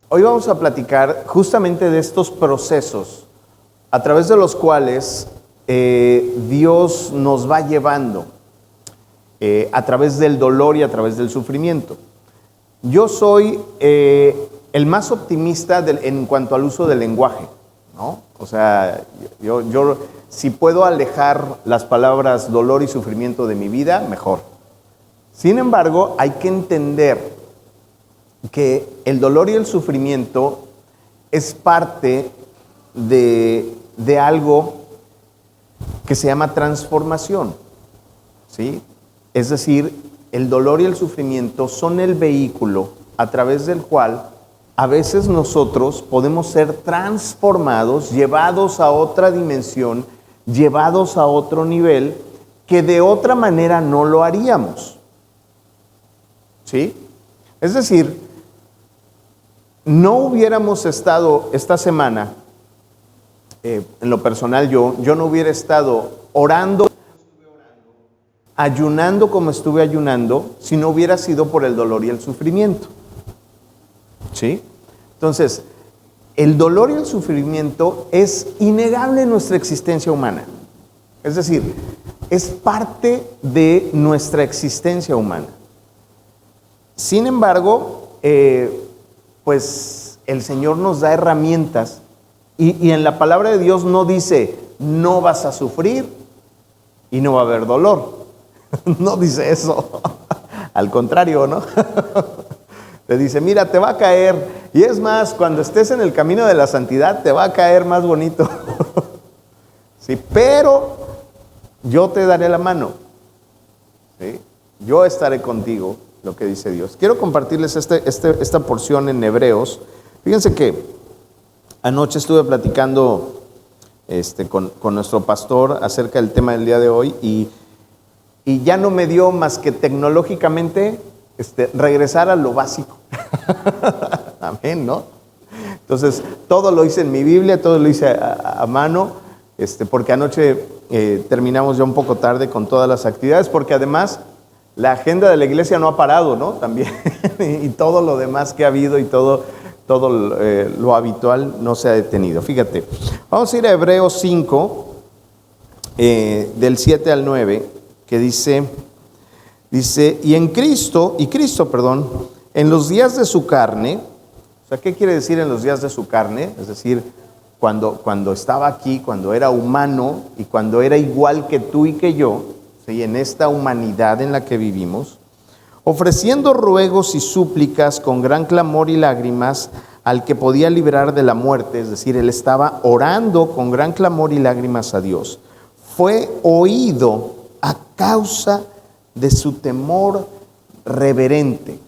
Hoy vamos a platicar justamente de estos procesos a través de los cuales Dios nos va llevando a través del dolor y a través del sufrimiento. Yo soy el más optimista en cuanto al uso del lenguaje, ¿no? O sea, yo si puedo alejar las palabras dolor y sufrimiento de mi vida, mejor. Sin embargo, hay que entender que el dolor y el sufrimiento es parte de algo que se llama transformación, ¿sí? Es decir, el dolor y el sufrimiento son el vehículo a través del cual a veces nosotros podemos ser transformados, llevados a otra dimensión, llevados a otro nivel, que de otra manera no lo haríamos, ¿sí? Es decir, no hubiéramos estado esta semana, en lo personal yo no hubiera estado orando, ayunando como estuve ayunando, si no hubiera sido por el dolor y el sufrimiento, ¿sí? Entonces, el dolor y el sufrimiento es innegable en nuestra existencia humana. Es decir, es parte de nuestra existencia humana. Sin embargo, pues el Señor nos da herramientas y en la palabra de Dios no dice, no vas a sufrir y no va a haber dolor. No dice eso. Al contrario, ¿no? Te dice, mira, te va a caer. Y es más, cuando estés en el camino de la santidad, te va a caer más bonito. Sí, pero yo te daré la mano. ¿Sí? Yo estaré contigo, lo que dice Dios. Quiero compartirles esta porción en Hebreos. Fíjense que anoche estuve platicando con nuestro pastor acerca del tema del día de hoy y ya no me dio más que tecnológicamente regresar a lo básico. Amén, ¿no? Entonces, todo lo hice en mi Biblia, todo lo hice a mano, porque anoche terminamos ya un poco tarde con todas las actividades, porque además la agenda de la iglesia no ha parado, ¿no? También, y todo lo demás que ha habido y todo lo habitual no se ha detenido. Fíjate, vamos a ir a Hebreos 5, del 7 al 9, que dice, y Cristo, en los días de su carne, o sea, ¿qué quiere decir en los días de su carne? Es decir, cuando estaba aquí, cuando era humano y cuando era igual que tú y que yo, ¿sí? En esta humanidad en la que vivimos, ofreciendo ruegos y súplicas con gran clamor y lágrimas al que podía librar de la muerte, es decir, él estaba orando con gran clamor y lágrimas a Dios, fue oído a causa de su temor reverente.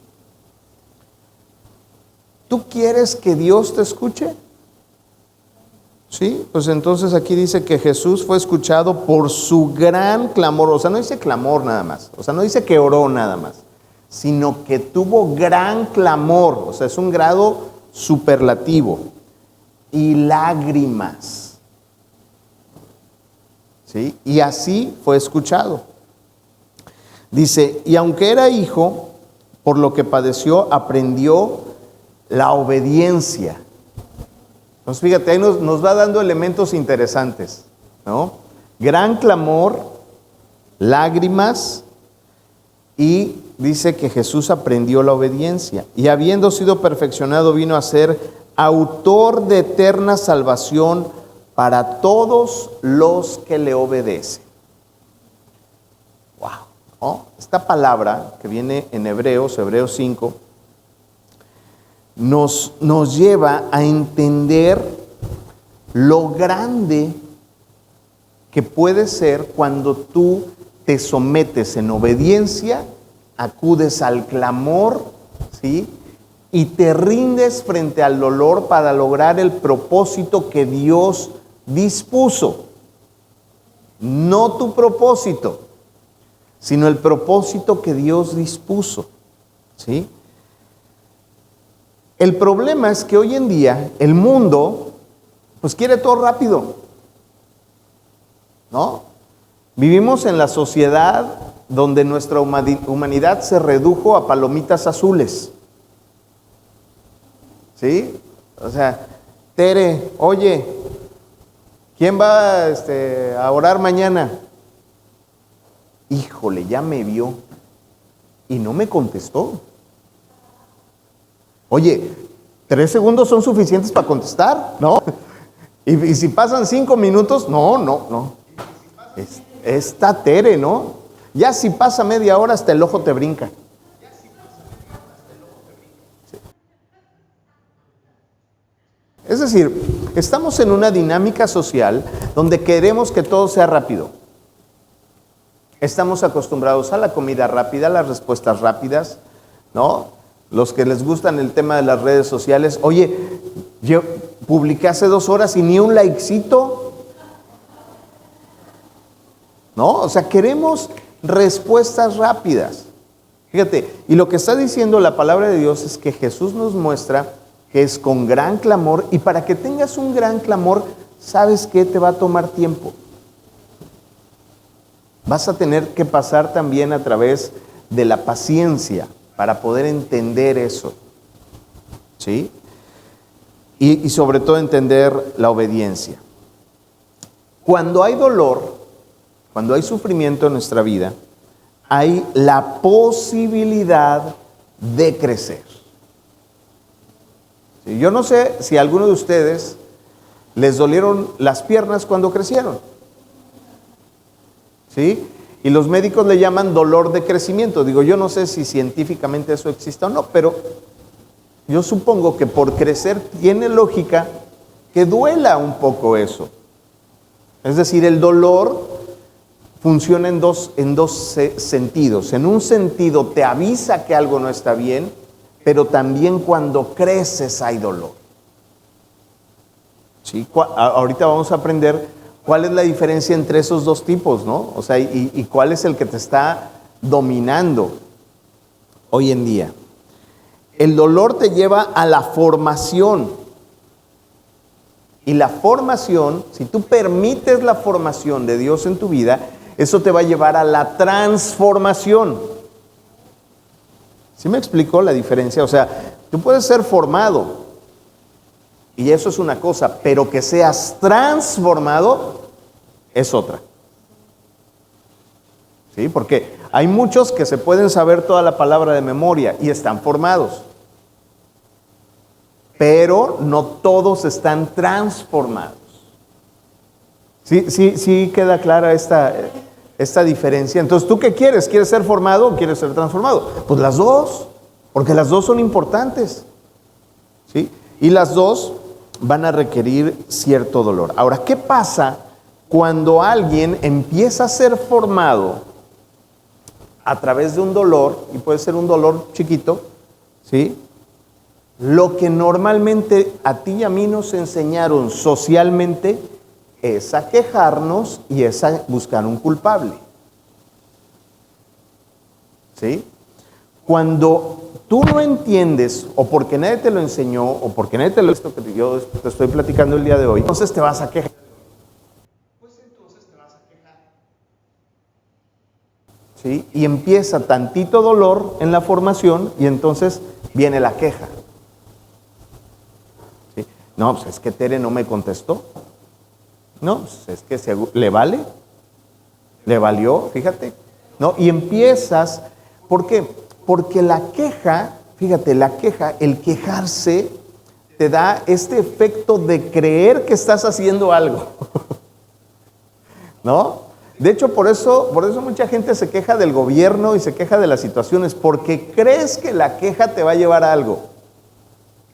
¿Tú quieres que Dios te escuche? Sí, pues entonces aquí dice que Jesús fue escuchado por su gran clamor. O sea, no dice clamor nada más. O sea, no dice que oró nada más, sino que tuvo gran clamor. O sea, es un grado superlativo. Y lágrimas. ¿Sí? Y así fue escuchado. Dice, y aunque era hijo, por lo que padeció, aprendió la obediencia. Entonces, fíjate, ahí nos va dando elementos interesantes, ¿no? Gran clamor, lágrimas, y dice que Jesús aprendió la obediencia. Y habiendo sido perfeccionado, vino a ser autor de eterna salvación para todos los que le obedecen. Wow, ¿no? Esta palabra que viene en Hebreos 5, nos lleva a entender lo grande que puede ser cuando tú te sometes en obediencia, acudes al clamor, ¿sí? Y te rindes frente al dolor para lograr el propósito que Dios dispuso. No tu propósito, sino el propósito que Dios dispuso, ¿sí? El problema es que hoy en día el mundo pues quiere todo rápido, ¿no? Vivimos en la sociedad donde nuestra humanidad se redujo a palomitas azules. ¿Sí? O sea, Tere, oye, ¿quién va a orar mañana? Híjole, ya me vio y no me contestó. Oye, 3 segundos son suficientes para contestar, ¿no? Y si pasan 5 minutos, no. Está Tere, ¿no? Ya si pasa media hora, hasta el ojo te brinca. Es decir, estamos en una dinámica social donde queremos que todo sea rápido. Estamos acostumbrados a la comida rápida, a las respuestas rápidas, ¿no? Los que les gustan el tema de las redes sociales, oye, yo publiqué hace 2 horas y ni un likecito, ¿no? O sea, queremos respuestas rápidas. Fíjate, y lo que está diciendo la palabra de Dios es que Jesús nos muestra que es con gran clamor, y para que tengas un gran clamor, ¿sabes qué? Te va a tomar tiempo. Vas a tener que pasar también a través de la paciencia para poder entender eso, ¿sí? Y sobre todo entender la obediencia. Cuando hay dolor, cuando hay sufrimiento en nuestra vida, hay la posibilidad de crecer. ¿Sí? Yo no sé si a alguno de ustedes les dolieron las piernas cuando crecieron. ¿Sí? Y los médicos le llaman dolor de crecimiento. Digo, yo no sé si científicamente eso existe o no, pero yo supongo que por crecer tiene lógica que duela un poco eso. Es decir, el dolor funciona en dos sentidos. En un sentido te avisa que algo no está bien, pero también cuando creces hay dolor. ¿Sí? Ahorita vamos a aprender cuál es la diferencia entre esos dos tipos, ¿no? O sea, y cuál es el que te está dominando hoy en día. El dolor te lleva a la formación. Y la formación, si tú permites la formación de Dios en tu vida, eso te va a llevar a la transformación. ¿Sí me explicó la diferencia? O sea, tú puedes ser formado, y eso es una cosa, pero que seas transformado es otra. ¿Sí? Porque hay muchos que se pueden saber toda la palabra de memoria y están formados, pero no todos están transformados. ¿Sí queda clara esta diferencia? Entonces, ¿tú qué quieres? ¿Quieres ser formado o quieres ser transformado? Pues las dos, porque las dos son importantes, ¿sí? Y las dos van a requerir cierto dolor. Ahora, ¿qué pasa cuando alguien empieza a ser formado a través de un dolor, y puede ser un dolor chiquito, ¿sí? Lo que normalmente a ti y a mí nos enseñaron socialmente es a quejarnos y es a buscar un culpable. ¿Sí? Cuando tú no entiendes, o porque nadie te lo enseñó, o porque nadie te lo esto que yo te estoy platicando el día de hoy, entonces te vas a quejar. Pues entonces te vas a quejar. ¿Sí? Y empieza tantito dolor en la formación y entonces viene la queja. ¿Sí? No, pues es que Tere no me contestó. No, pues es que le vale, le valió, fíjate. ¿No? Y empiezas, ¿por qué? Porque la queja, fíjate, la queja, el quejarse, te da este efecto de creer que estás haciendo algo. ¿No? De hecho, por eso mucha gente se queja del gobierno y se queja de las situaciones, porque crees que la queja te va a llevar a algo.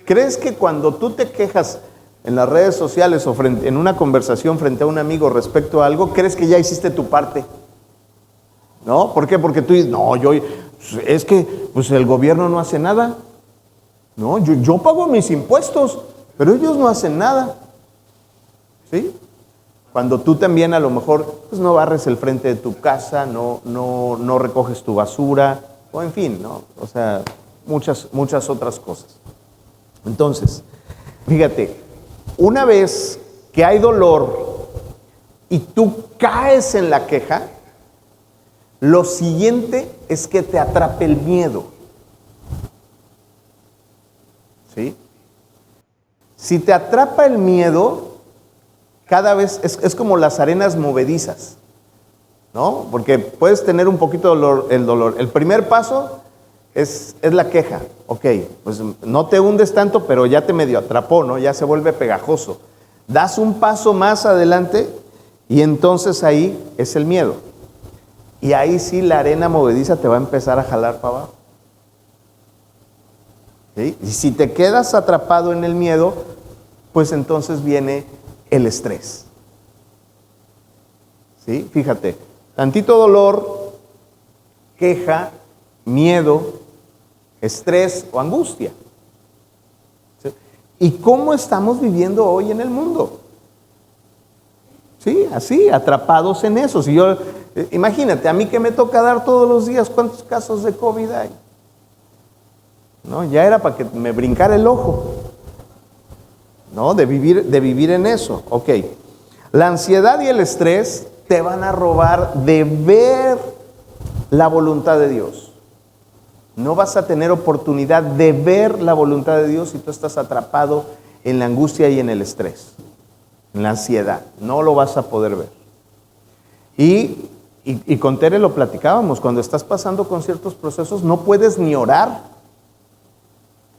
Crees que cuando tú te quejas en las redes sociales o en una conversación frente a un amigo respecto a algo, crees que ya hiciste tu parte. ¿No? ¿Por qué? Porque tú dices, no, es que pues el gobierno no hace nada. No, yo pago mis impuestos, pero ellos no hacen nada. ¿Sí? Cuando tú también a lo mejor pues no barres el frente de tu casa, no recoges tu basura, o en fin, ¿no? O sea, muchas otras cosas. Entonces, fíjate, una vez que hay dolor y tú caes en la queja, lo siguiente es que te atrape el miedo. ¿Sí? Si te atrapa el miedo, cada vez es como las arenas movedizas, ¿no? Porque puedes tener un poquito el dolor. El primer paso es la queja. Ok, pues no te hundes tanto, pero ya te medio atrapó, ¿no? Ya se vuelve pegajoso. Das un paso más adelante y entonces ahí es el miedo. Y ahí sí la arena movediza te va a empezar a jalar para abajo. ¿Sí? Y si te quedas atrapado en el miedo, pues entonces viene el estrés. ¿Sí? Fíjate, tantito dolor, queja, miedo, estrés o angustia. ¿Sí? ¿Y cómo estamos viviendo hoy en el mundo? Sí, así, atrapados en eso. Si yo, imagínate, a mí que me toca dar todos los días, ¿cuántos casos de COVID hay? No, ya era para que me brincara el ojo, ¿no? De vivir en eso. Ok, la ansiedad y el estrés te van a robar de ver la voluntad de Dios. No vas a tener oportunidad de ver la voluntad de Dios si tú estás atrapado en la angustia y en el estrés, en la ansiedad. No lo vas a poder ver. Y con Tere lo platicábamos, cuando estás pasando con ciertos procesos no puedes ni orar.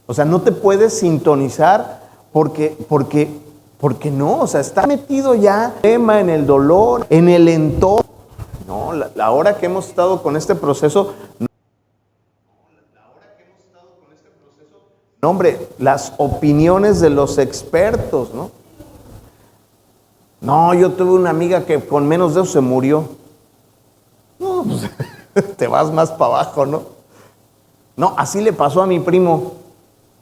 O sea, no te puedes sintonizar porque no, o sea, está metido ya en el dolor, en el entorno. No, la hora que hemos estado con este proceso, no, hombre, las opiniones de los expertos, ¿no? No, yo tuve una amiga que con menos de eso se murió. No, pues te vas más para abajo, ¿no? No, así le pasó a mi primo.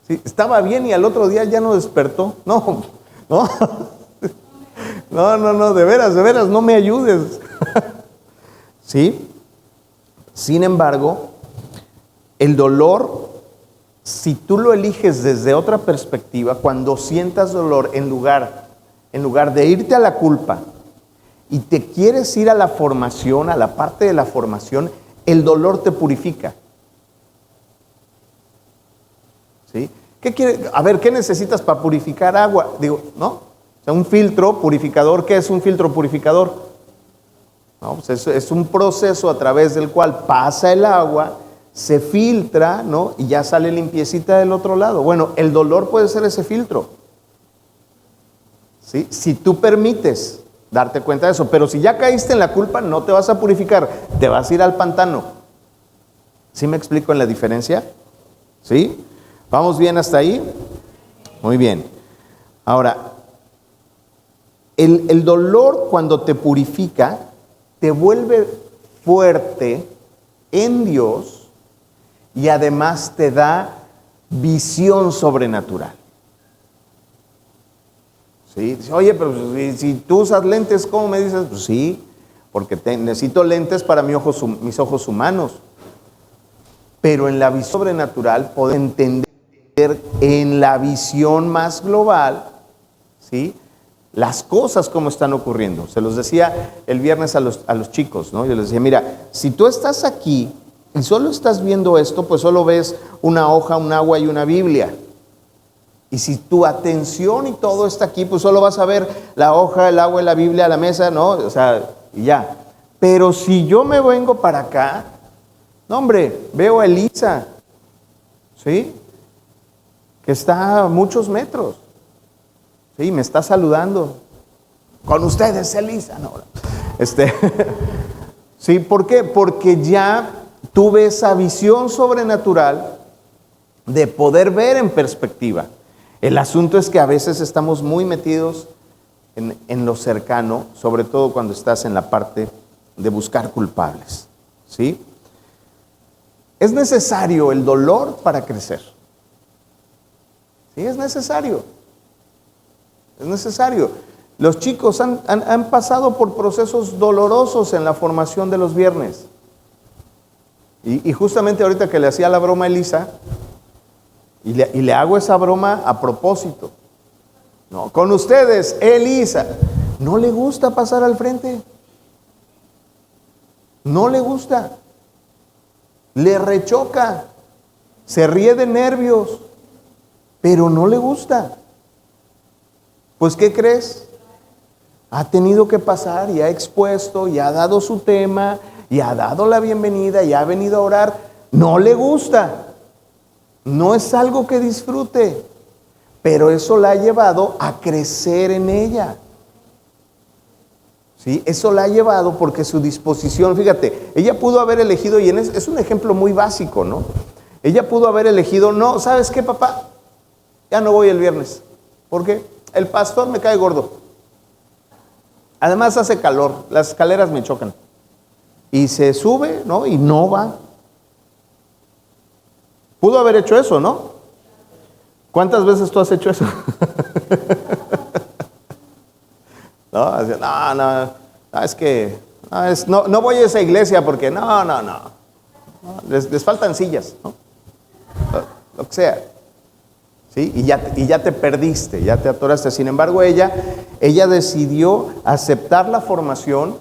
Sí, estaba bien y al otro día ya no despertó. No, de veras, no me ayudes. ¿Sí? Sin embargo, el dolor, si tú lo eliges desde otra perspectiva, cuando sientas dolor, en lugar de irte a la culpa y te quieres ir a la formación, a la parte de la formación, el dolor te purifica. ¿Sí? A ver, ¿qué necesitas para purificar agua? Digo, ¿no? O sea, un filtro purificador, ¿qué es un filtro purificador? No, pues es un proceso a través del cual pasa el agua, se filtra, ¿no? Y ya sale limpiecita del otro lado. Bueno, el dolor puede ser ese filtro. ¿Sí? Si tú permites darte cuenta de eso, pero si ya caíste en la culpa, no te vas a purificar, te vas a ir al pantano. ¿Sí me explico en la diferencia? ¿Sí? ¿Vamos bien hasta ahí? Muy bien. Ahora, el dolor cuando te purifica, te vuelve fuerte en Dios y además te da visión sobrenatural. ¿Sí? Dice, oye, pero si tú usas lentes, ¿cómo me dices? Pues sí, porque necesito lentes para mis ojos humanos. Pero en la visión sobrenatural puedo entender en la visión más global, ¿sí?, las cosas como están ocurriendo. Se los decía el viernes a los chicos, ¿no? Yo les decía, mira, si tú estás aquí y solo estás viendo esto, pues solo ves una hoja, un agua y una Biblia. Y si tu atención y todo está aquí, pues solo vas a ver la hoja, el agua y la Biblia, la mesa, ¿no? O sea, y ya. Pero si yo me vengo para acá, no, hombre, veo a Elisa, ¿sí?, que está a muchos metros. Sí, me está saludando. Con ustedes, Elisa. No, sí, ¿por qué? Porque ya tuve esa visión sobrenatural de poder ver en perspectiva. El asunto es que a veces estamos muy metidos en lo cercano, sobre todo cuando estás en la parte de buscar culpables. ¿Sí? Es necesario el dolor para crecer. Sí, es necesario. Es necesario. Los chicos han pasado por procesos dolorosos en la formación de los viernes. Y justamente ahorita que le hacía la broma a Elisa, y le hago esa broma a propósito. No, con ustedes, Elisa. No le gusta pasar al frente. No le gusta. Le rechoca. Se ríe de nervios. Pero no le gusta. Pues, ¿qué crees? Ha tenido que pasar y ha expuesto y ha dado su tema y ha dado la bienvenida y ha venido a orar. No le gusta, no es algo que disfrute, pero eso la ha llevado a crecer en ella. ¿Sí? Eso la ha llevado porque su disposición, fíjate, ella pudo haber elegido, y es un ejemplo muy básico, ¿no? Ella pudo haber elegido, no, ¿sabes qué, papá? Ya no voy el viernes. ¿Por qué? El pastor me cae gordo. Además hace calor, las escaleras me chocan. Y se sube, ¿no? Y no va. Pudo haber hecho eso, ¿no? ¿Cuántas veces tú has hecho eso? No, es que no voy a esa iglesia porque no. Les faltan sillas, ¿no? Lo que sea. ¿Sí? Y ya te perdiste, ya te atoraste. Sin embargo, ella decidió aceptar la formación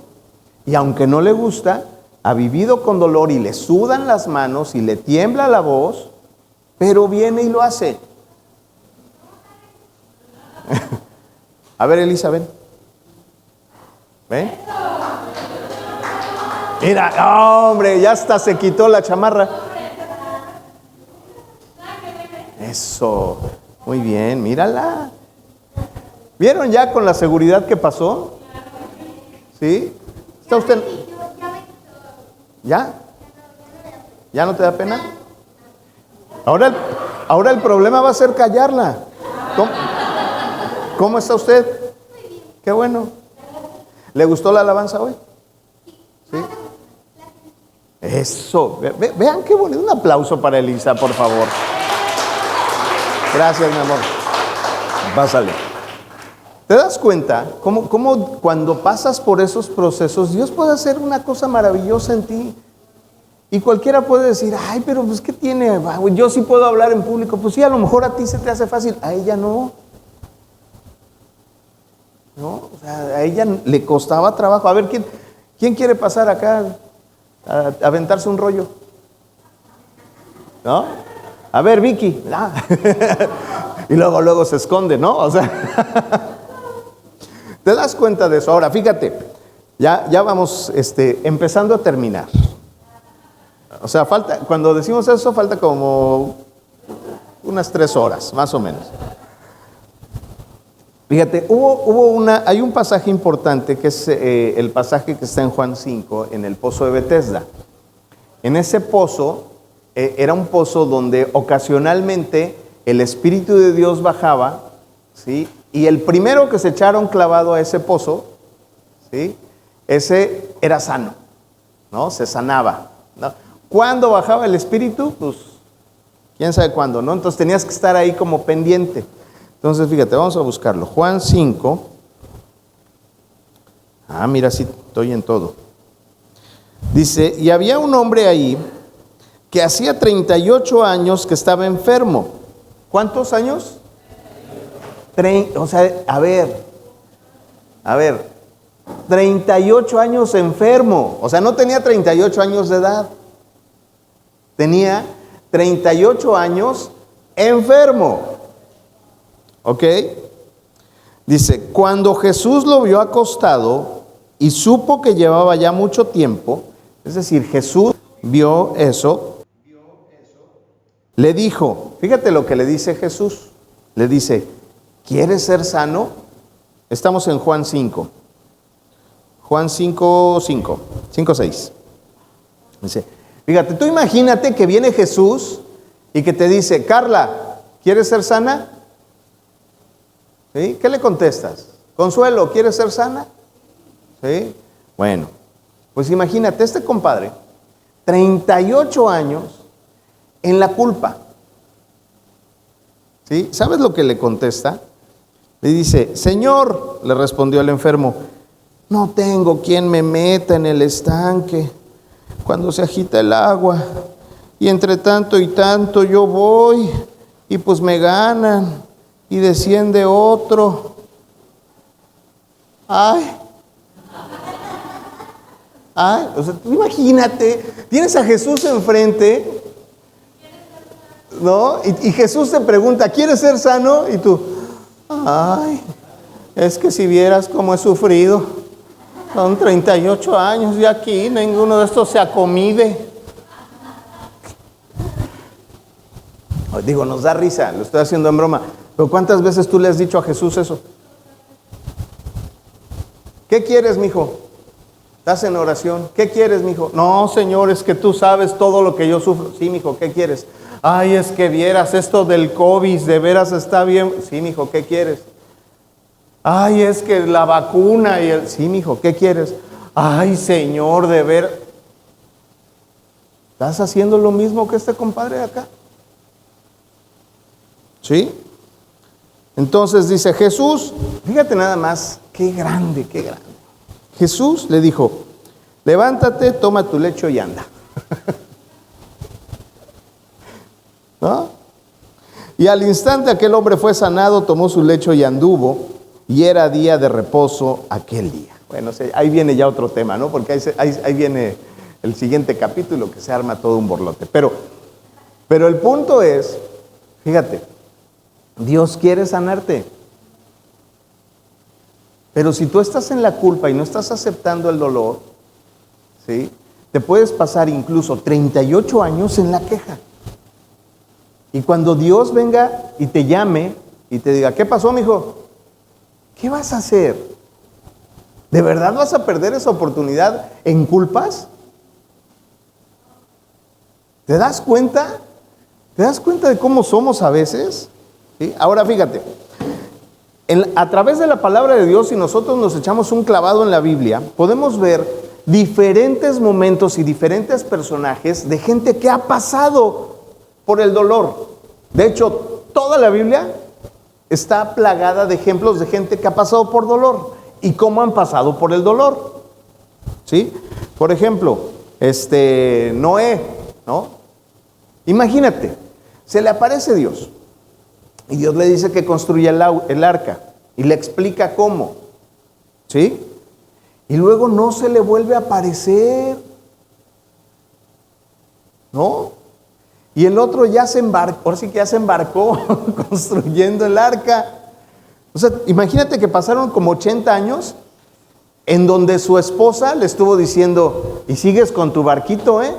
y aunque no le gusta, ha vivido con dolor y le sudan las manos y le tiembla la voz, pero viene y lo hace. A ver, Elisa, ven. ¿Ven? Mira, hombre, ya hasta se quitó la chamarra. Eso, muy bien, mírala. ¿Vieron ya con la seguridad que pasó? ¿Sí? ¿Está usted? ¿Ya? ¿Ya no te da pena? Ahora el problema va a ser callarla. ¿Cómo está usted? Qué bueno. ¿Le gustó la alabanza hoy? ¿Sí? Eso. Vean qué bonito. Un aplauso para Elisa, por favor. Gracias, mi amor. Pásale. ¿Te das cuenta cómo cuando pasas por esos procesos, Dios puede hacer una cosa maravillosa en ti? Y cualquiera puede decir, ay, pero pues ¿qué tiene? Yo sí puedo hablar en público. Pues sí, a lo mejor a ti se te hace fácil, a ella no. ¿No? O sea, a ella le costaba trabajo. A ver, ¿quién quiere pasar acá a aventarse un rollo? ¿No? A ver, Vicky. Y luego se esconde, ¿no? O sea, ¿te das cuenta de eso? Ahora, fíjate, ya vamos empezando a terminar. O sea, cuando decimos eso, falta como unas 3 horas, más o menos. Fíjate, hay un pasaje importante que es el pasaje que está en Juan 5, en el pozo de Betesda. En ese pozo, era un pozo donde ocasionalmente el Espíritu de Dios bajaba, ¿sí? Y el primero que se echaron clavado a ese pozo, ¿sí? Ese era sano, ¿no? Se sanaba, ¿no? ¿Cuándo bajaba el Espíritu? Pues, quién sabe cuándo, ¿no? Entonces tenías que estar ahí como pendiente. Entonces, fíjate, vamos a buscarlo. Juan 5. Mira, sí, estoy en todo. Dice, y había un hombre ahí que hacía 38 años que estaba enfermo. ¿Cuántos años? O sea, a ver, 38 años enfermo. O sea, no tenía 38 años de edad. Tenía 38 años enfermo. ¿Ok? Dice, cuando Jesús lo vio acostado y supo que llevaba ya mucho tiempo, es decir, Jesús vio eso, le dijo, fíjate lo que le dice Jesús, le dice, ¿quieres ser sano? Estamos en Juan 5. Juan 5:6. Dice, fíjate, tú imagínate que viene Jesús y que te dice, Carla, ¿quieres ser sana? ¿Sí? ¿Qué le contestas? Consuelo, ¿quieres ser sana? ¿Sí? Bueno, pues imagínate, este compadre, 38 años en la culpa. ¿Sí? ¿Sabes lo que le contesta? Le dice, Señor, le respondió el enfermo, no tengo quien me meta en el estanque cuando se agita el agua. Y entre tanto y tanto yo voy y pues me ganan. Y desciende otro. Ay, o sea, tú imagínate, tienes a Jesús enfrente, ¿no? Y Jesús te pregunta, ¿quieres ser sano? Y tú, ay, Es que si vieras cómo he sufrido, son 38 años y aquí ninguno de estos se acomide. Digo, nos da risa, lo estoy haciendo en broma, pero ¿cuántas veces tú le has dicho a Jesús eso? ¿Qué quieres, mijo? ¿Estás en oración? ¿Qué quieres, mijo? No, Señor, es que tú sabes todo lo que yo sufro. Sí, mijo, ¿qué quieres? Ay, es que vieras esto del COVID, de veras está bien. Sí, mijo, ¿qué quieres? Ay, es que la vacuna y el... Sí, mijo, ¿qué quieres? Ay, Señor, de ver... ¿Estás haciendo lo mismo que este compadre de acá? ¿Sí? Entonces dice Jesús, fíjate nada más, qué grande, qué grande. Jesús le dijo, levántate, toma tu lecho y anda. ¿No? Y al instante aquel hombre fue sanado, tomó su lecho y anduvo, y era día de reposo aquel día. Bueno, ahí viene ya otro tema, ¿no? Porque ahí viene el siguiente capítulo que se arma todo un borlote. Pero el punto es, fíjate, Dios quiere sanarte. Pero si tú estás en la culpa y no estás aceptando el dolor, ¿sí? Te puedes pasar incluso 38 años en la queja. Y cuando Dios venga y te llame y te diga, ¿qué pasó, mijo? ¿Qué vas a hacer? ¿De verdad vas a perder esa oportunidad en culpas? ¿Te das cuenta? ¿Te das cuenta de cómo somos a veces? ¿Sí? Ahora fíjate, a través de la palabra de Dios, si nosotros nos echamos un clavado en la Biblia, podemos ver diferentes momentos y diferentes personajes de gente que ha pasado por el dolor. De hecho, toda la Biblia está plagada de ejemplos de gente que ha pasado por dolor y cómo han pasado por el dolor. ¿Sí? Por ejemplo, Noé, ¿no? Imagínate, se le aparece Dios y Dios le dice que construya el arca y le explica cómo. ¿Sí? Y luego no se le vuelve a aparecer, ¿no? Y el otro ya se embarcó, ahora sí que ya se embarcó construyendo el arca. O sea, imagínate que pasaron como 80 años en donde su esposa le estuvo diciendo, y sigues con tu barquito, ¿eh?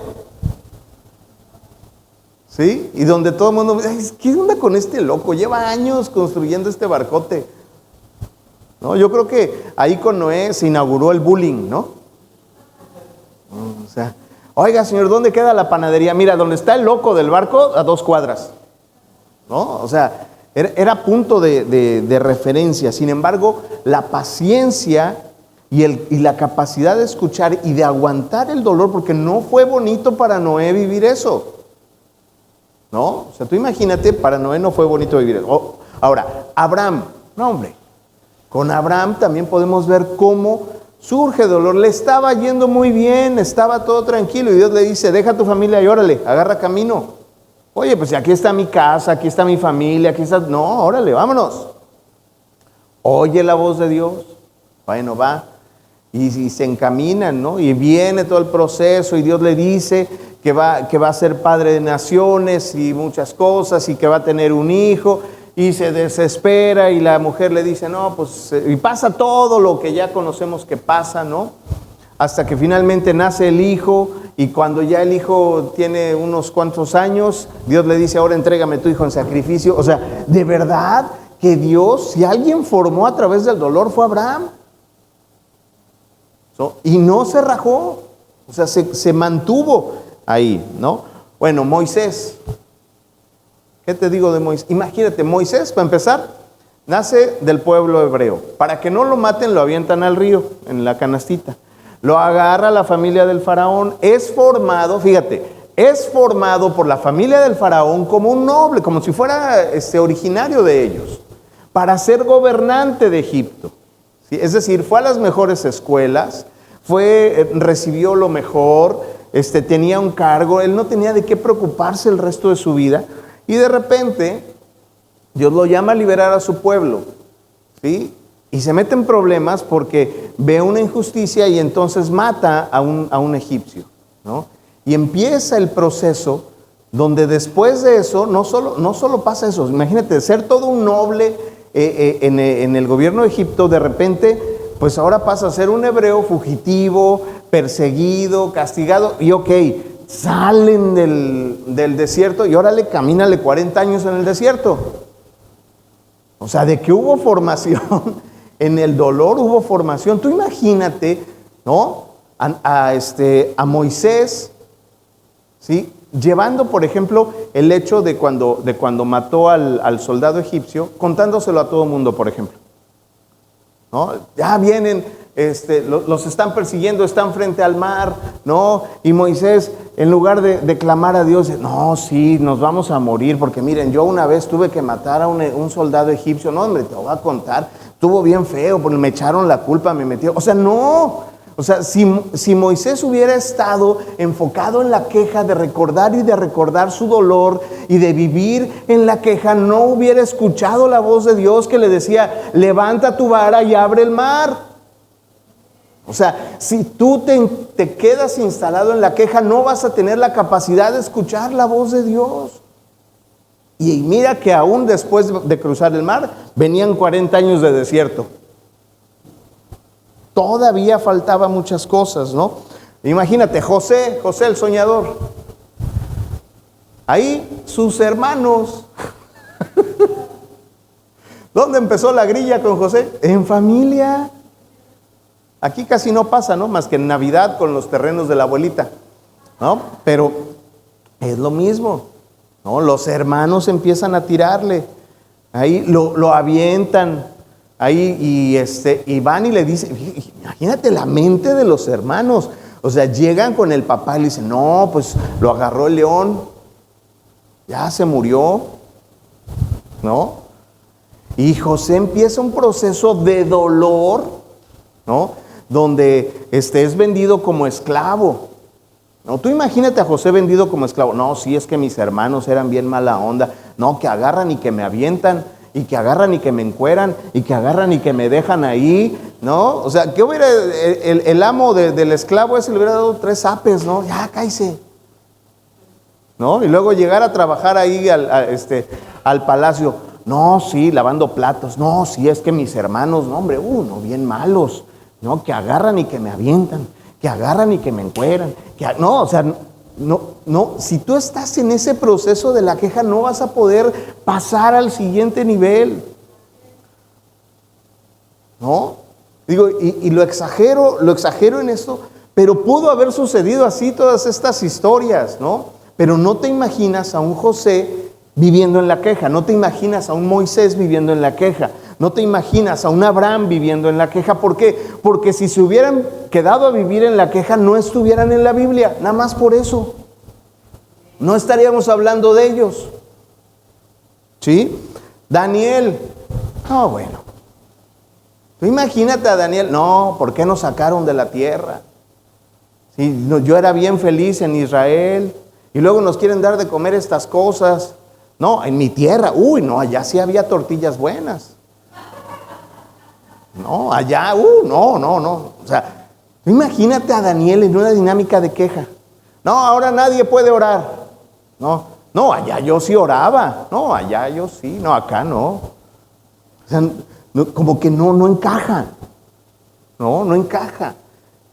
¿Sí? Y donde todo el mundo, ¿qué onda con este loco? Lleva años construyendo este barcote. ¿No? Yo creo que ahí con Noé se inauguró el bullying, ¿no? O sea, oiga, señor, ¿dónde queda la panadería? Mira, donde está el loco del barco, a 2 cuadras. ¿No? O sea, era punto de referencia. Sin embargo, la paciencia y la capacidad de escuchar y de aguantar el dolor, porque no fue bonito para Noé vivir eso. ¿No? O sea, tú imagínate, para Noé no fue bonito vivir eso. Ahora, Abraham, no hombre, con Abraham también podemos ver cómo surge dolor. Le estaba yendo muy bien, estaba todo tranquilo y Dios le dice, deja tu familia y órale, agarra camino. Oye, pues aquí está mi casa, aquí está mi familia, aquí está... No, órale, vámonos. Oye la voz de Dios, bueno, va, y se encaminan, ¿no? Y viene todo el proceso y Dios le dice que va a ser padre de naciones y muchas cosas y que va a tener un hijo y se desespera y la mujer le dice, no, pues, y pasa todo lo que ya conocemos que pasa, ¿no? Hasta que finalmente nace el hijo y cuando ya el hijo tiene unos cuantos años, Dios le dice, ahora entrégame tu hijo en sacrificio. O sea, de verdad que Dios, si alguien formó a través del dolor fue Abraham. Y no se rajó, o sea, se mantuvo ahí, ¿no? Bueno, Moisés, ¿qué te digo de Moisés? Imagínate, Moisés, para empezar, nace del pueblo hebreo. Para que no lo maten, lo avientan al río, en la canastita. Lo agarra la familia del faraón, es formado, fíjate, es formado por la familia del faraón como un noble, como si fuera originario de ellos, para ser gobernante de Egipto. ¿Sí? Es decir, fue a las mejores escuelas, recibió lo mejor, tenía un cargo, él no tenía de qué preocuparse el resto de su vida, y de repente Dios lo llama a liberar a su pueblo, ¿sí? Y se mete en problemas porque ve una injusticia y entonces mata a un egipcio, ¿no? Y empieza el proceso donde después de eso, no solo pasa eso, imagínate, ser todo un noble, en el gobierno de Egipto, de repente, pues ahora pasa a ser un hebreo fugitivo, perseguido, castigado, y ok, salen del desierto y órale, camínale 40 años en el desierto. O sea, de que hubo formación, en el dolor hubo formación. Tú imagínate, ¿no? A Moisés, ¿sí? Llevando, por ejemplo, el hecho de cuando mató al soldado egipcio, contándoselo a todo el mundo, por ejemplo, ¿no? Ya vienen, los están persiguiendo, están frente al mar, ¿no? Y Moisés, en lugar de clamar a Dios, no, sí, nos vamos a morir, porque miren, yo una vez tuve que matar a un soldado egipcio. No, hombre, te voy a contar, estuvo bien feo, porque me echaron la culpa, me metieron, o sea, no. O sea, si Moisés hubiera estado enfocado en la queja, de recordar y de recordar su dolor y de vivir en la queja, no hubiera escuchado la voz de Dios que le decía, levanta tu vara y abre el mar. O sea, si tú te quedas instalado en la queja, no vas a tener la capacidad de escuchar la voz de Dios. Y mira que aún después de cruzar el mar, venían 40 años de desierto. Todavía faltaba muchas cosas, ¿no? Imagínate, José el soñador. Ahí sus hermanos. ¿Dónde empezó la grilla con José? En familia. Aquí casi no pasa, ¿no? Más que en Navidad con los terrenos de la abuelita, ¿no? Pero es lo mismo, ¿no? Los hermanos empiezan a tirarle. Ahí lo avientan. Ahí y van y le dicen, imagínate la mente de los hermanos. O sea, llegan con el papá y le dicen, no, pues lo agarró el león, ya se murió, ¿no? Y José empieza un proceso de dolor, ¿no? Donde es vendido como esclavo. No, tú imagínate a José vendido como esclavo. No, sí, es que mis hermanos eran bien mala onda. No, que agarran y que me avientan, y que agarran y que me encueran, y que agarran y que me dejan ahí, ¿no? O sea, ¿qué hubiera el amo del esclavo ese? Le hubiera dado 3 zapes, ¿no? Ya, cállese, ¿no? Y luego llegar a trabajar ahí al palacio. No, sí, lavando platos. No, sí, es que mis hermanos, no, hombre, no, bien malos, ¿no? Que agarran y que me avientan, que agarran y que me encueran. No, o sea, no, si tú estás en ese proceso de la queja, no vas a poder pasar al siguiente nivel, ¿no? Digo, y lo exagero en esto, pero pudo haber sucedido así todas estas historias, ¿no? Pero no te imaginas a un José viviendo en la queja, no te imaginas a un Moisés viviendo en la queja, no te imaginas a un Abraham viviendo en la queja. ¿Por qué? Porque si se hubieran quedado a vivir en la queja, no estuvieran en la Biblia, nada más por eso. No estaríamos hablando de ellos. ¿Sí? Daniel, no, bueno. Tú imagínate a Daniel, no, ¿por qué nos sacaron de la tierra? Sí, no, yo era bien feliz en Israel y luego nos quieren dar de comer estas cosas. No, en mi tierra, no, allá sí había tortillas buenas. No, allá, no. O sea, imagínate a Daniel en una dinámica de queja. No, ahora nadie puede orar. No, allá yo sí oraba. No, allá yo sí, no, acá no. O sea, como que no encaja. No encaja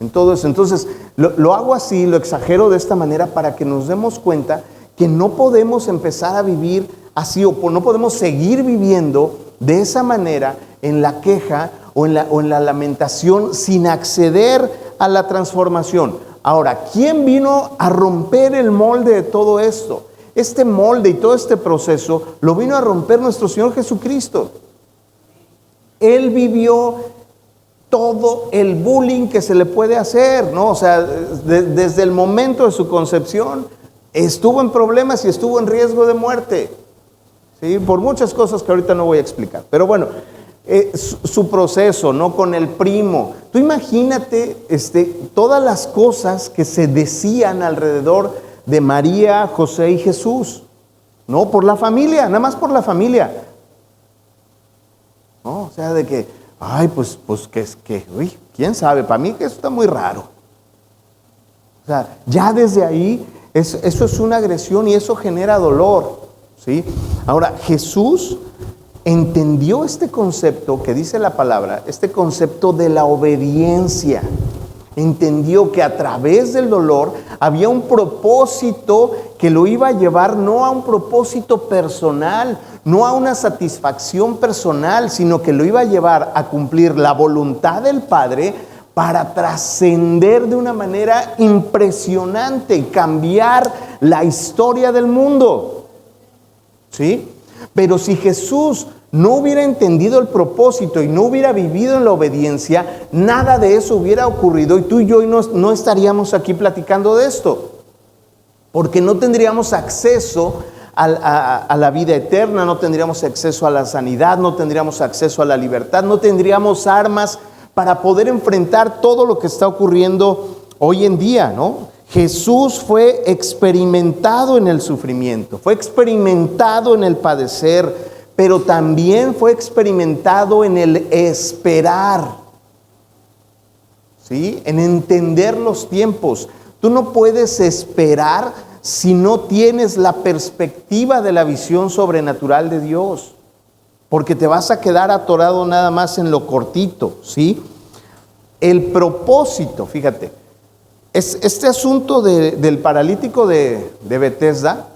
en todo eso. Entonces, lo hago así, lo exagero de esta manera para que nos demos cuenta que no podemos empezar a vivir así, o no podemos seguir viviendo de esa manera en la queja o en la lamentación sin acceder a la transformación. Ahora, ¿quién vino a romper el molde de todo esto? Este molde y todo este proceso lo vino a romper nuestro Señor Jesucristo. Él vivió todo el bullying que se le puede hacer, ¿no? O sea, desde el momento de su concepción estuvo en problemas y estuvo en riesgo de muerte, ¿sí? Por muchas cosas que ahorita no voy a explicar. Pero bueno, su proceso, ¿no? Con el primo. Tú imagínate todas las cosas que se decían alrededor de María, José y Jesús, ¿no? Por la familia, nada más por la familia, ¿no? O sea, de que, ay, pues que, uy, quién sabe, para mí que eso está muy raro. O sea, ya desde ahí, eso es una agresión y eso genera dolor, ¿sí? Ahora, Jesús entendió este concepto que dice la palabra, este concepto de la obediencia. Entendió que a través del dolor había un propósito que lo iba a llevar no a un propósito personal, no a una satisfacción personal, sino que lo iba a llevar a cumplir la voluntad del Padre para trascender de una manera impresionante y cambiar la historia del mundo. ¿Sí? Pero si Jesús no hubiera entendido el propósito y no hubiera vivido en la obediencia, nada de eso hubiera ocurrido y tú y yo no estaríamos aquí platicando de esto, porque no tendríamos acceso a la vida eterna, no tendríamos acceso a la sanidad, no tendríamos acceso a la libertad, no tendríamos armas para poder enfrentar todo lo que está ocurriendo hoy en día, ¿no? Jesús fue experimentado en el sufrimiento, fue experimentado en el padecer, pero también fue experimentado en el esperar, ¿sí? En entender los tiempos. Tú no puedes esperar si no tienes la perspectiva de la visión sobrenatural de Dios, porque te vas a quedar atorado nada más en lo cortito, ¿sí? El propósito, fíjate, este asunto del paralítico de Betesda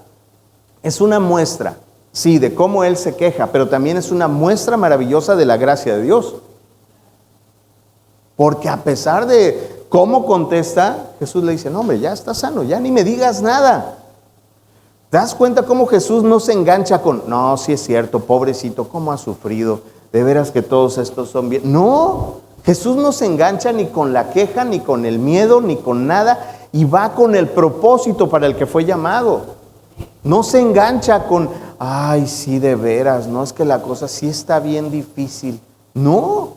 es una muestra, sí, de cómo él se queja, pero también es una muestra maravillosa de la gracia de Dios. Porque a pesar de cómo contesta, Jesús le dice, no hombre, ya está sano, ya ni me digas nada. ¿Te das cuenta cómo Jesús no se engancha con, no, sí es cierto, pobrecito, cómo ha sufrido, de veras que todos estos son bien? No, Jesús no se engancha ni con la queja, ni con el miedo, ni con nada, y va con el propósito para el que fue llamado. No se engancha con, ay, sí, de veras, no, es que la cosa sí está bien difícil. No,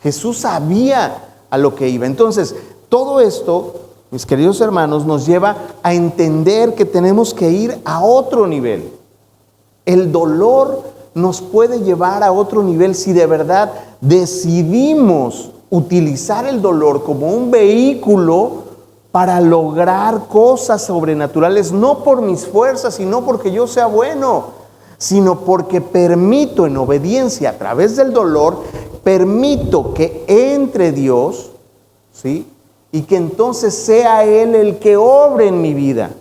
Jesús sabía a lo que iba. Entonces, todo esto, mis queridos hermanos, nos lleva a entender que tenemos que ir a otro nivel. El dolor nos puede llevar a otro nivel si de verdad decidimos utilizar el dolor como un vehículo para lograr cosas sobrenaturales, no por mis fuerzas y no porque yo sea bueno, sino porque permito en obediencia a través del dolor, permito que entre Dios, ¿sí? Y que entonces sea Él el que obre en mi vida,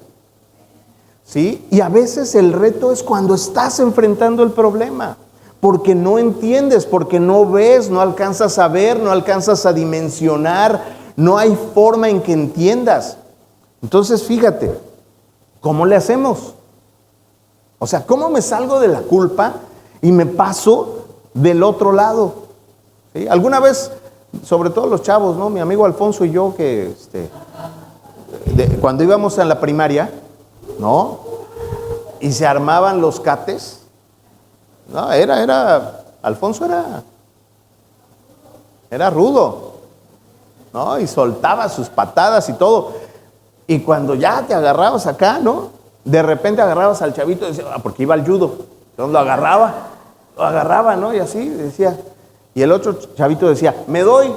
¿sí? Y a veces el reto es cuando estás enfrentando el problema, porque no entiendes, porque no ves, no alcanzas a ver, no alcanzas a dimensionar, no hay forma en que entiendas. Entonces fíjate, ¿cómo le hacemos? O sea, ¿cómo me salgo de la culpa y me paso del otro lado? ¿Sí? Alguna vez, sobre todo los chavos, ¿no? Mi amigo Alfonso y yo, que cuando íbamos a la primaria, ¿no? Y se armaban los cates, ¿no? Alfonso era rudo, ¿no? Y soltaba sus patadas y todo. Y cuando ya te agarrabas acá, ¿no? De repente agarrabas al chavito y decía, porque iba al judo. Entonces lo agarraba, ¿no? Y así decía. Y el otro chavito decía, me doy.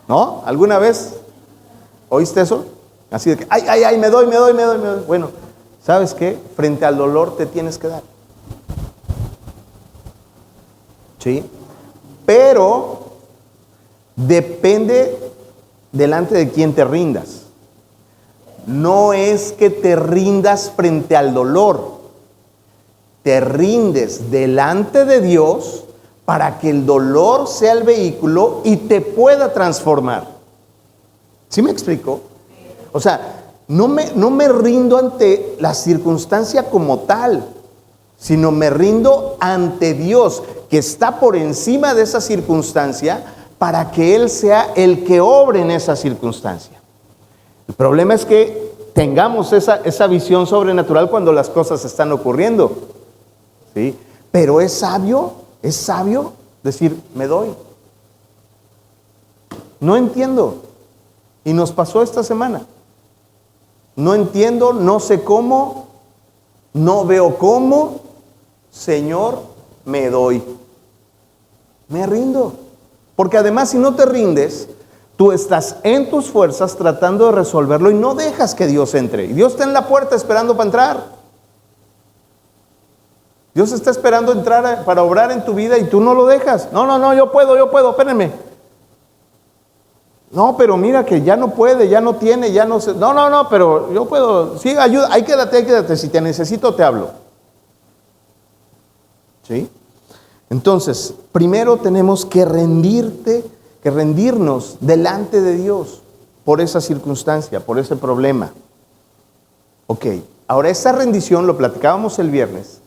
¿No? ¿Alguna vez oíste eso? Así de que, ay, me doy. Bueno, ¿sabes qué? Frente al dolor te tienes que dar. ¿Sí? Pero depende delante de quién te rindas. No es que te rindas frente al dolor, te rindes delante de Dios para que el dolor sea el vehículo y te pueda transformar. ¿Sí me explico? O sea, no me rindo ante la circunstancia como tal, sino me rindo ante Dios, que está por encima de esa circunstancia, para que Él sea el que obre en esa circunstancia. El problema es que tengamos esa visión sobrenatural cuando las cosas están ocurriendo, ¿sí? Pero es sabio decir, me doy. No entiendo. Y nos pasó esta semana. No entiendo, no sé cómo, no veo cómo. Señor, me doy. Me rindo. Porque además, si no te rindes, tú estás en tus fuerzas tratando de resolverlo y no dejas que Dios entre. Y Dios está en la puerta esperando para entrar. Dios está esperando entrar para obrar en tu vida y tú no lo dejas. No, yo puedo, espérenme. No, pero mira que ya no puede, ya no tiene, ya no sé. No, pero yo puedo. Sí, ayuda, ahí quédate. Si te necesito, te hablo. ¿Sí? Entonces, primero tenemos que rendirnos delante de Dios por esa circunstancia, por ese problema. Ok, ahora esa rendición, lo platicábamos el viernes,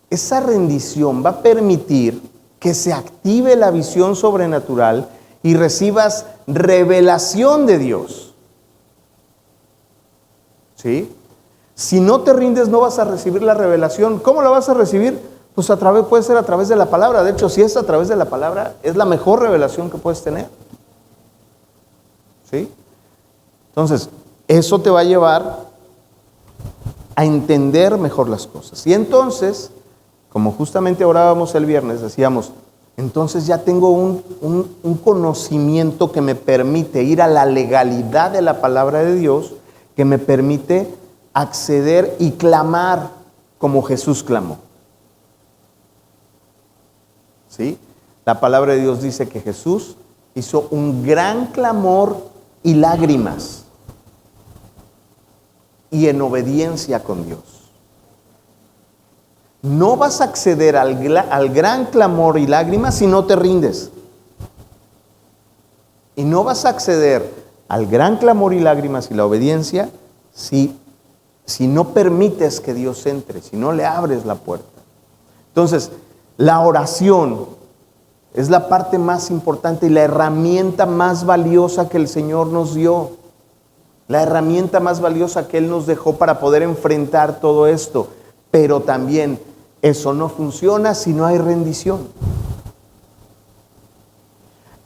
esa rendición va a permitir que se active la visión sobrenatural y recibas revelación de Dios. ¿Sí? Si no te rindes, no vas a recibir la revelación. ¿Cómo la vas a recibir? Pues puede ser a través de la palabra. De hecho, si es a través de la palabra, es la mejor revelación que puedes tener. ¿Sí? Entonces, eso te va a llevar a entender mejor las cosas. Y entonces, como justamente orábamos el viernes, decíamos, entonces ya tengo un conocimiento que me permite ir a la legalidad de la palabra de Dios, que me permite acceder y clamar como Jesús clamó. ¿Sí? La palabra de Dios dice que Jesús hizo un gran clamor y lágrimas, y en obediencia con Dios. No vas a acceder al gran clamor y lágrimas si no te rindes. Y no vas a acceder al gran clamor y lágrimas y la obediencia si no permites que Dios entre, si no le abres la puerta. Entonces, la oración es la parte más importante y la herramienta más valiosa que el Señor nos dio. La herramienta más valiosa que Él nos dejó para poder enfrentar todo esto. Pero también eso no funciona si no hay rendición.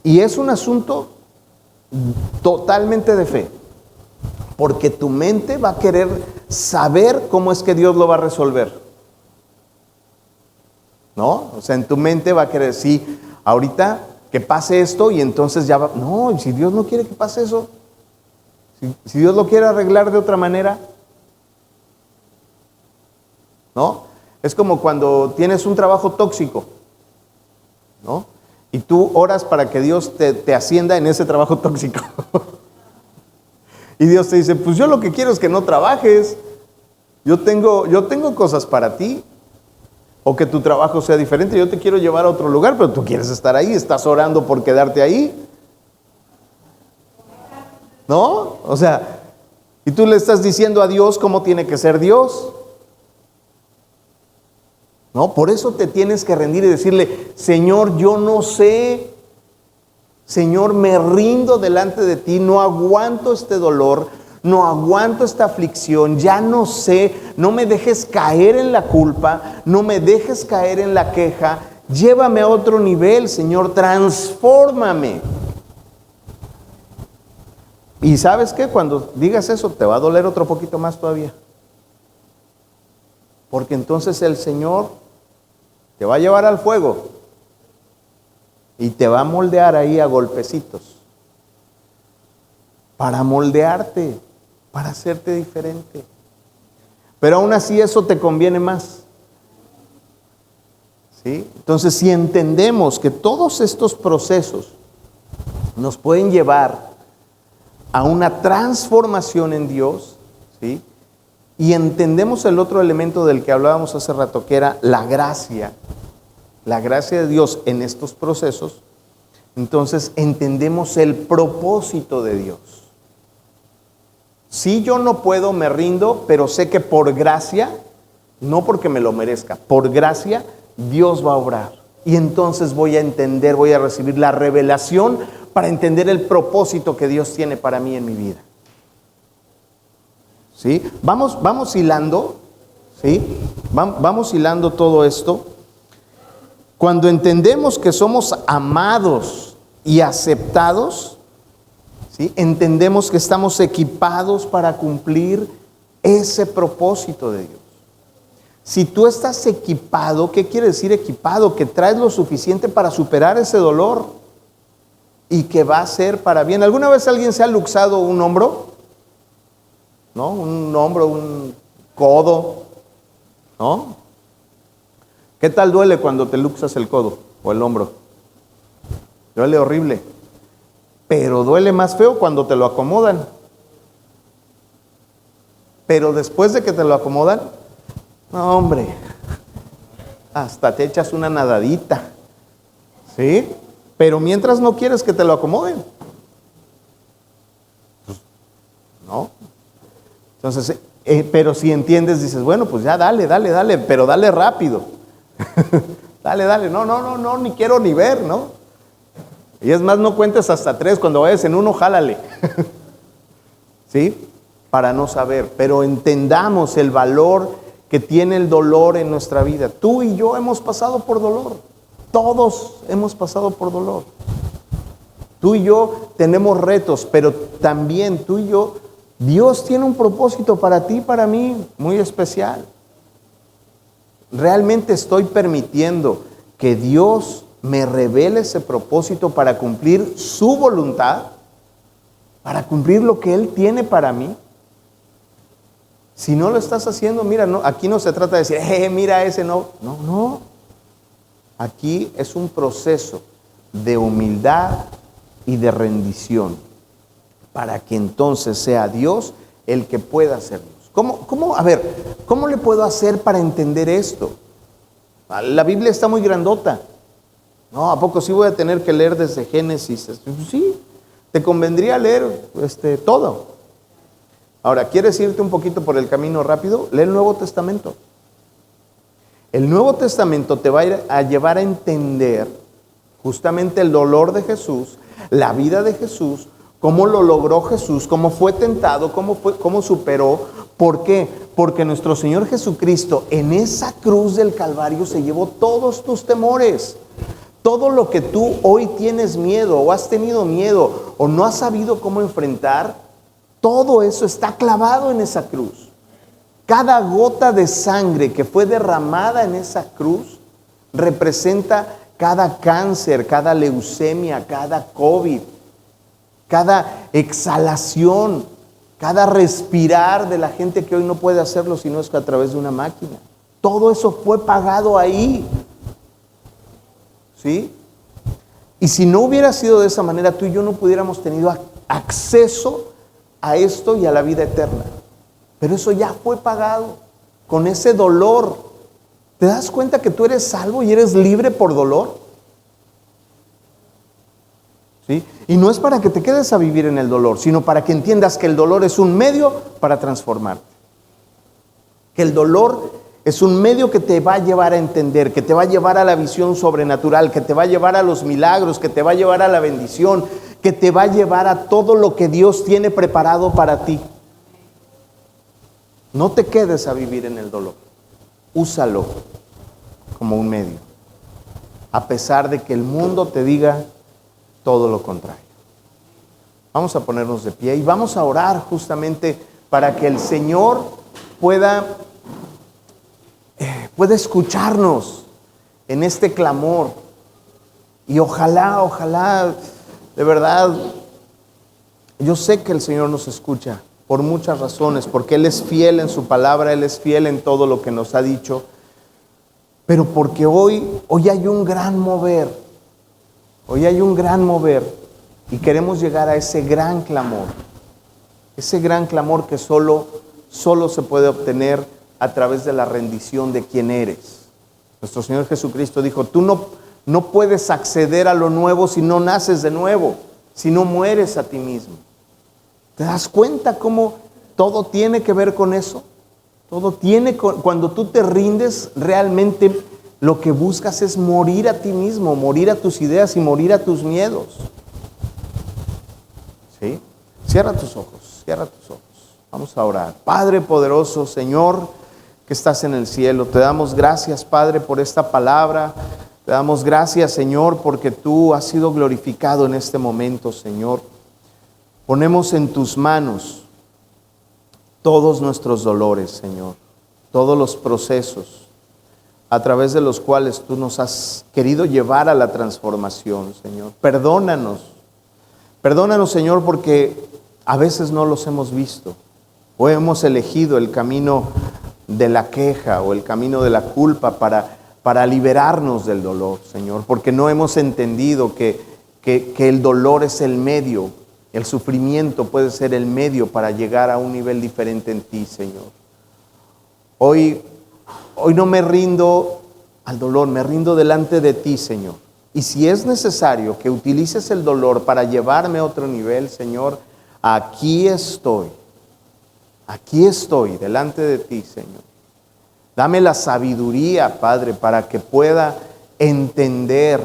Y es un asunto totalmente de fe. Porque tu mente va a querer saber cómo es que Dios lo va a resolver. ¿No? O sea, en tu mente va a querer, sí, ahorita que pase esto y entonces ya va. No, si Dios no quiere que pase eso, si Dios lo quiere arreglar de otra manera, ¿no? Es como cuando tienes un trabajo tóxico, ¿no? Y tú oras para que Dios te ascienda en ese trabajo tóxico. Y Dios te dice, pues yo lo que quiero es que no trabajes. Yo tengo cosas para ti. O que tu trabajo sea diferente. Yo te quiero llevar a otro lugar, pero tú quieres estar ahí. Estás orando por quedarte ahí. ¿No? O sea, y tú le estás diciendo a Dios cómo tiene que ser Dios. ¿No? Por eso te tienes que rendir y decirle, Señor, yo no sé. Señor, me rindo delante de ti. No aguanto este dolor. No aguanto esta aflicción, ya no sé, no me dejes caer en la culpa, no me dejes caer en la queja, llévame a otro nivel, Señor, transfórmame. Y ¿sabes qué? Cuando digas eso, te va a doler otro poquito más todavía. Porque entonces el Señor te va a llevar al fuego y te va a moldear ahí a golpecitos. Para moldearte, para hacerte diferente. Pero aún así eso te conviene más. ¿Sí? Entonces, si entendemos que todos estos procesos nos pueden llevar a una transformación en Dios, ¿sí? Y entendemos el otro elemento del que hablábamos hace rato, que era la gracia de Dios en estos procesos, entonces entendemos el propósito de Dios. Si yo no puedo, me rindo, pero sé que por gracia, no porque me lo merezca, por gracia, Dios va a obrar. Y entonces voy a entender, voy a recibir la revelación para entender el propósito que Dios tiene para mí en mi vida. ¿Sí? Vamos hilando, ¿sí? Vamos hilando todo esto. Cuando entendemos que somos amados y aceptados, ¿sí? Entendemos que estamos equipados para cumplir ese propósito de Dios. Si tú estás equipado, ¿qué quiere decir equipado? Que traes lo suficiente para superar ese dolor y que va a ser para bien. ¿Alguna vez alguien se ha luxado un hombro? ¿No? Un hombro, un codo, ¿no? ¿Qué tal duele cuando te luxas el codo o el hombro? Duele horrible. Pero duele más feo cuando te lo acomodan. Pero después de que te lo acomodan, no, hombre, hasta te echas una nadadita. ¿Sí? Pero mientras no quieres que te lo acomoden. Pues, no. Entonces, pero si entiendes, dices, bueno, pues ya dale, pero dale rápido. Dale, no, ni quiero ni ver, ¿no? Y es más, no cuentes hasta 3, cuando vayas en 1, jálale. ¿Sí? Para no saber, pero entendamos el valor que tiene el dolor en nuestra vida. Tú y yo hemos pasado por dolor. Todos hemos pasado por dolor. Tú y yo tenemos retos, pero también tú y yo, Dios tiene un propósito para ti y para mí muy especial. Realmente estoy permitiendo que Dios me revele ese propósito para cumplir su voluntad, para cumplir lo que Él tiene para mí. Si no lo estás haciendo, mira, no, aquí no se trata de decir, mira ese no. No. Aquí es un proceso de humildad y de rendición para que entonces sea Dios el que pueda hacernos. ¿Cómo le puedo hacer para entender esto? La Biblia está muy grandota. No, ¿a poco sí voy a tener que leer desde Génesis? Sí, te convendría leer todo. Ahora, ¿quieres irte un poquito por el camino rápido? Lee el Nuevo Testamento. El Nuevo Testamento te va a llevar a entender justamente el dolor de Jesús, la vida de Jesús, cómo lo logró Jesús, cómo fue tentado, cómo superó. ¿Por qué? Porque nuestro Señor Jesucristo en esa cruz del Calvario se llevó todos tus temores. Todo lo que tú hoy tienes miedo o has tenido miedo o no has sabido cómo enfrentar, todo eso está clavado en esa cruz. Cada gota de sangre que fue derramada en esa cruz representa cada cáncer, cada leucemia, cada COVID, cada exhalación, cada respirar de la gente que hoy no puede hacerlo sino es que a través de una máquina. Todo eso fue pagado ahí. ¿Sí? Y si no hubiera sido de esa manera, tú y yo no pudiéramos tenido acceso a esto y a la vida eterna. Pero eso ya fue pagado con ese dolor. ¿Te das cuenta que tú eres salvo y eres libre por dolor? ¿Sí? Y no es para que te quedes a vivir en el dolor, sino para que entiendas que el dolor es un medio para transformarte. Que el dolor es un medio que te va a llevar a entender, que te va a llevar a la visión sobrenatural, que te va a llevar a los milagros, que te va a llevar a la bendición, que te va a llevar a todo lo que Dios tiene preparado para ti. No te quedes a vivir en el dolor. Úsalo como un medio, a pesar de que el mundo te diga todo lo contrario. Vamos a ponernos de pie y vamos a orar justamente para que el Señor pueda escucharnos en este clamor. Y ojalá, de verdad, yo sé que el Señor nos escucha por muchas razones, porque Él es fiel en su palabra, Él es fiel en todo lo que nos ha dicho, pero porque hoy hay un gran mover, y queremos llegar a ese gran clamor que solo se puede obtener a través de la rendición de quien eres. Nuestro Señor Jesucristo dijo, tú no puedes acceder a lo nuevo si no naces de nuevo, si no mueres a ti mismo. ¿Te das cuenta cómo todo tiene que ver con eso? Cuando tú te rindes, realmente lo que buscas es morir a ti mismo, morir a tus ideas y morir a tus miedos. ¿Sí? Cierra tus ojos. Vamos a orar. Padre poderoso, Señor, que estás en el cielo, te damos gracias, Padre, por esta palabra. Te damos gracias, Señor, porque tú has sido glorificado en este momento, Señor. Ponemos en tus manos todos nuestros dolores, Señor, todos los procesos a través de los cuales tú nos has querido llevar a la transformación, Señor. Perdónanos, Señor, porque a veces no los hemos visto o hemos elegido el camino de la queja o el camino de la culpa para para liberarnos del dolor, Señor, porque no hemos entendido que el dolor es el medio, el sufrimiento puede ser el medio para llegar a un nivel diferente en ti, Señor. Hoy no me rindo al dolor, me rindo delante de ti, Señor. Y si es necesario que utilices el dolor para llevarme a otro nivel, Señor, aquí estoy delante de ti, Señor. Dame la sabiduría, Padre, para que pueda entender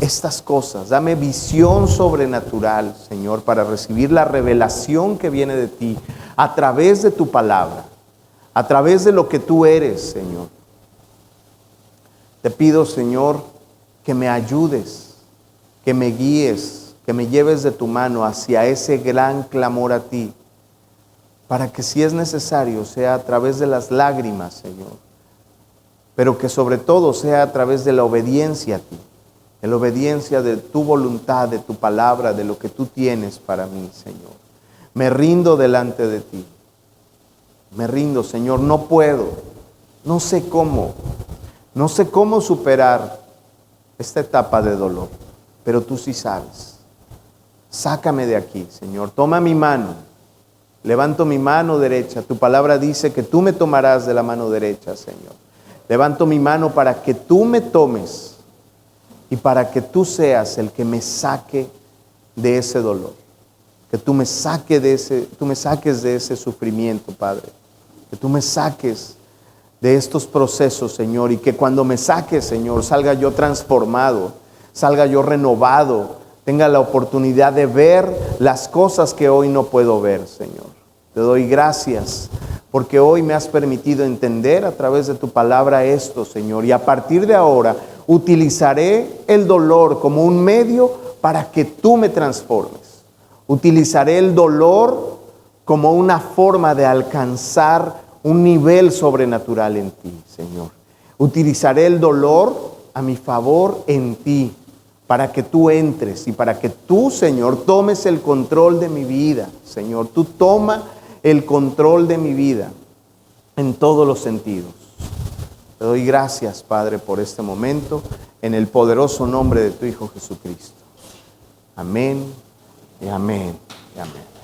estas cosas. Dame visión sobrenatural, Señor, para recibir la revelación que viene de ti a través de tu palabra, a través de lo que tú eres, Señor. Te pido, Señor, que me ayudes, que me guíes, que me lleves de tu mano hacia ese gran clamor a ti, para que si es necesario sea a través de las lágrimas, Señor, pero que sobre todo sea a través de la obediencia a ti, de la obediencia de tu voluntad, de tu palabra, de lo que tú tienes para mí, Señor. Me rindo delante de ti. Me rindo, Señor, no puedo, no sé cómo superar esta etapa de dolor, pero tú sí sabes. Sácame de aquí, Señor, toma mi mano, levanto mi mano derecha, tu palabra dice que tú me tomarás de la mano derecha, Señor. Levanto mi mano para que tú me tomes y para que tú seas el que me saque de ese dolor, que tú me saques de ese sufrimiento, Padre, que tú me saques de estos procesos, Señor, y que cuando me saques, Señor, salga yo transformado, salga yo renovado, tenga la oportunidad de ver las cosas que hoy no puedo ver, Señor. Te doy gracias porque hoy me has permitido entender a través de tu palabra esto, Señor, y a partir de ahora utilizaré el dolor como un medio para que tú me transformes. Utilizaré el dolor como una forma de alcanzar un nivel sobrenatural en ti, Señor. Utilizaré el dolor a mi favor en ti, para que tú entres y para que tú, Señor, tomes el control de mi vida, Señor. Tú toma el control de mi vida en todos los sentidos. Te doy gracias, Padre, por este momento, en el poderoso nombre de tu Hijo Jesucristo. Amén y amén y amén.